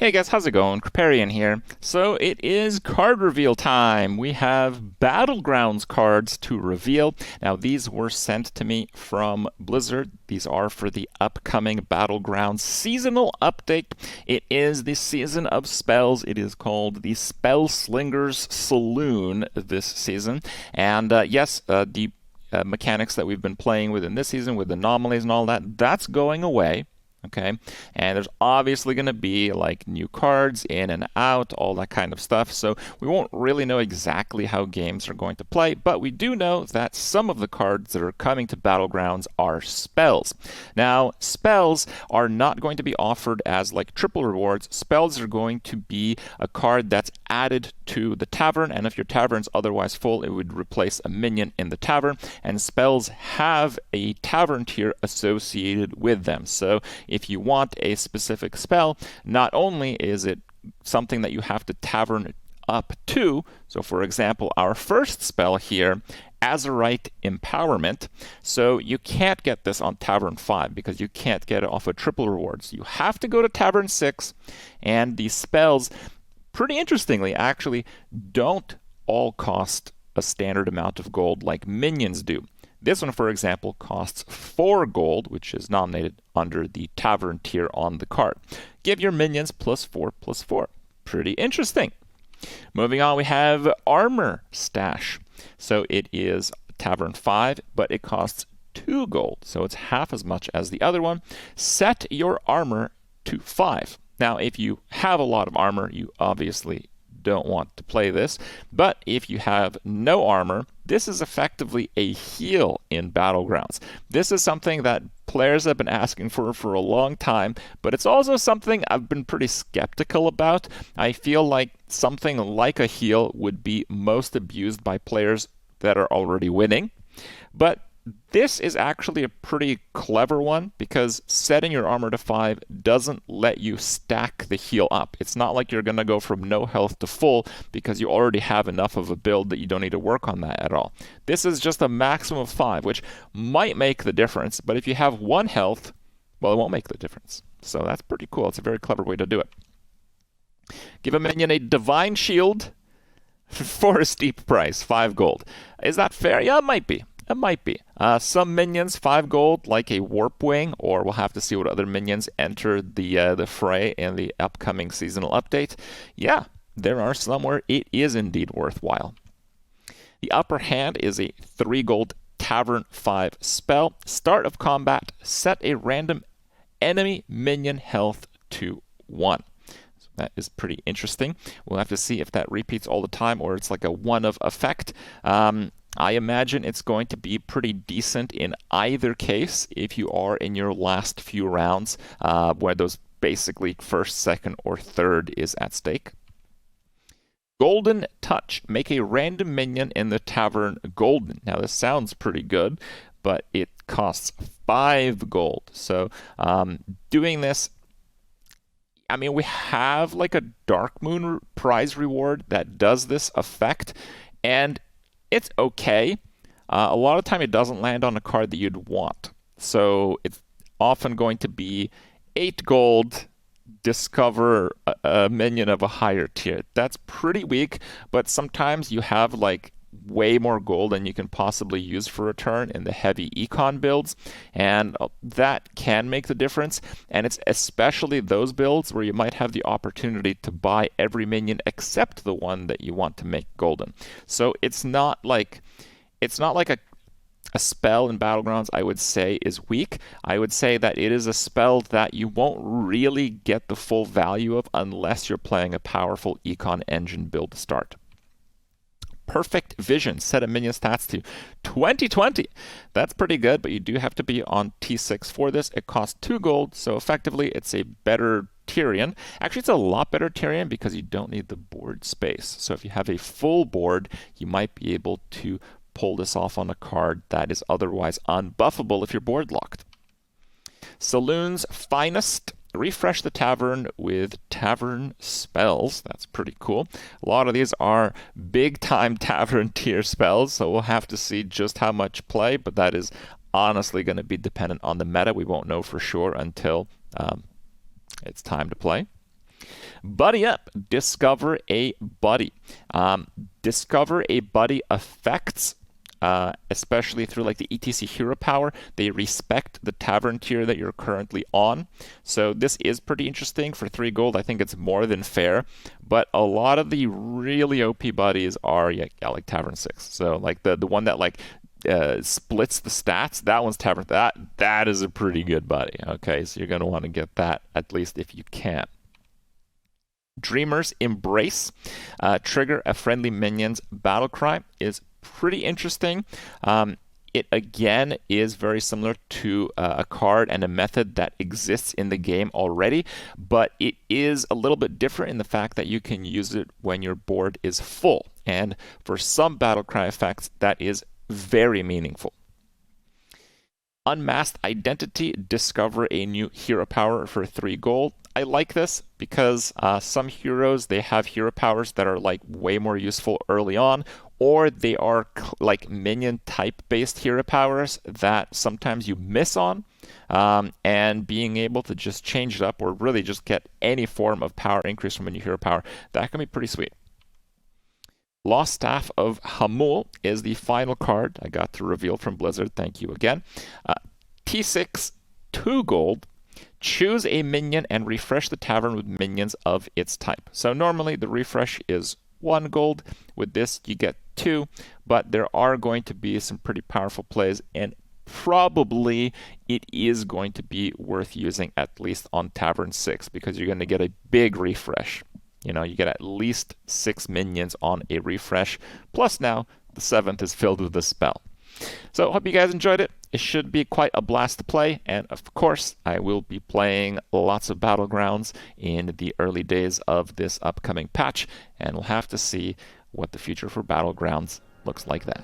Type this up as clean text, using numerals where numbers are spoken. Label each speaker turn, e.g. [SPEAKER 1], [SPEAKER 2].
[SPEAKER 1] Hey guys, how's it going? Kripparrian here. So it is card reveal time. We have Battlegrounds cards to reveal. Now these were sent to me from Blizzard. These are for the upcoming Battlegrounds seasonal update. It is the season of spells. It is called the Spellslinger's Saloon this season. And the mechanics that we've been playing with in this season with anomalies and all that, that's going away. Okay, and there's obviously going to be like new cards in and out, all that kind of stuff. So we won't really know exactly how games are going to play, but we do know that some of the cards that are coming to Battlegrounds are spells. Now, spells are not going to be offered as like triple rewards. Spells are going to be a card that's added to the tavern, and if your tavern's otherwise full, it would replace a minion in the tavern, and spells have a tavern tier associated with them. So if you want a specific spell, not only is it something that you have to tavern up to, so for example, our first spell here, Azurite Empowerment, so you can't get this on Tavern 5 because you can't get it off of triple rewards. You have to go to Tavern 6, and these spells, pretty interestingly, actually don't all cost a standard amount of gold like minions do. This one, for example, costs 4 gold, which is nominated under the Tavern tier on the card. Give your minions +4/+4. Pretty interesting. Moving on, we have Armor Stash. So it is Tavern 5, but it costs 2 gold, so it's half as much as the other one. Set your armor to 5. Now, if you have a lot of armor, you obviously don't want to play this, but if you have no armor, this is effectively a heal in Battlegrounds. This is something that players have been asking for a long time, but it's also something I've been pretty skeptical about. I feel like something like a heal would be most abused by players that are already winning, but this is actually a pretty clever one because setting your armor to 5 doesn't let you stack the heal up. It's not like you're going to go from no health to full because you already have enough of a build that you don't need to work on that at all. This is just a maximum of 5, which might make the difference, but if you have 1 health, well, it won't make the difference. So that's pretty cool. It's a very clever way to do it. Give a minion a Divine Shield for a steep price, 5 gold. Is that fair? Yeah, it might be. It might be. Some minions, 5 gold, like a Warp Wing, or we'll have to see what other minions enter the fray in the upcoming seasonal update. Yeah, there are some where it is indeed worthwhile. The Upper Hand is a 3 gold Tavern 5 spell. Start of combat, set a random enemy minion health to 1. So that is pretty interesting. We'll have to see if that repeats all the time or it's like a one-of effect. I imagine it's going to be pretty decent in either case if you are in your last few rounds, where those basically first, second, or third is at stake. Golden Touch. Make a random minion in the tavern golden. Now this sounds pretty good, but it costs 5 gold. So doing this, I mean, we have like a Dark Moon prize reward that does this effect, and it's okay. A lot of the time it doesn't land on a card that you'd want. So it's often going to be 8 gold, discover a minion of a higher tier. That's pretty weak, but sometimes you have like way more gold than you can possibly use for a turn in the heavy econ builds, and that can make the difference. And it's especially those builds where you might have the opportunity to buy every minion except the one that you want to make golden. So it's not like a spell in Battlegrounds I would say is weak. I would say that it is a spell that you won't really get the full value of unless you're playing a powerful econ engine build to start. Perfect Vision. Set a minion stats to 2020. That's pretty good, but you do have to be on T6 for this. It costs 2 gold, so effectively it's a better Tyrion. Actually, it's a lot better Tyrion because you don't need the board space. So if you have a full board, you might be able to pull this off on a card that is otherwise unbuffable if you're board locked. Saloon's Finest. Refresh the tavern with tavern spells. That's pretty cool. A lot of these are big-time tavern tier spells, so we'll have to see just how much play, but that is honestly going to be dependent on the meta. We won't know for sure until it's time to play. Buddy up, discover a buddy. Discover a buddy effects, especially through like the ETC hero power, they respect the tavern tier that you're currently on. So this is pretty interesting. For 3 gold, I think it's more than fair. But a lot of the really OP buddies are like Tavern 6. So like the one that like splits the stats, that one's Tavern. That is a pretty good buddy. Okay, so you're going to want to get that at least if you can. Dreamer's Embrace. Trigger a friendly minion's battle cry is pretty interesting. It again is very similar to a card and a method that exists in the game already, but it is a little bit different in the fact that you can use it when your board is full. And for some battle cry effects, that is very meaningful. Unmasked Identity, discover a new hero power for 3 gold. I like this because some heroes, they have hero powers that are like way more useful early on, or they are like minion type based hero powers that sometimes you miss on, and being able to just change it up or really just get any form of power increase from a new hero power, that can be pretty sweet. Lost Staff of Hamul is the final card I got to reveal from Blizzard. Thank you again. T6, 2 gold. Choose a minion and refresh the tavern with minions of its type. So normally the refresh is 1 gold. With this, you get 2, but there are going to be some pretty powerful plays, and probably it is going to be worth using at least on Tavern 6 because you're going to get a big refresh. You know, you get at least 6 minions on a refresh. Plus now, the 7th is filled with the spell. So hope you guys enjoyed it. It should be quite a blast to play. And of course, I will be playing lots of Battlegrounds in the early days of this upcoming patch. And we'll have to see what the future for Battlegrounds looks like then.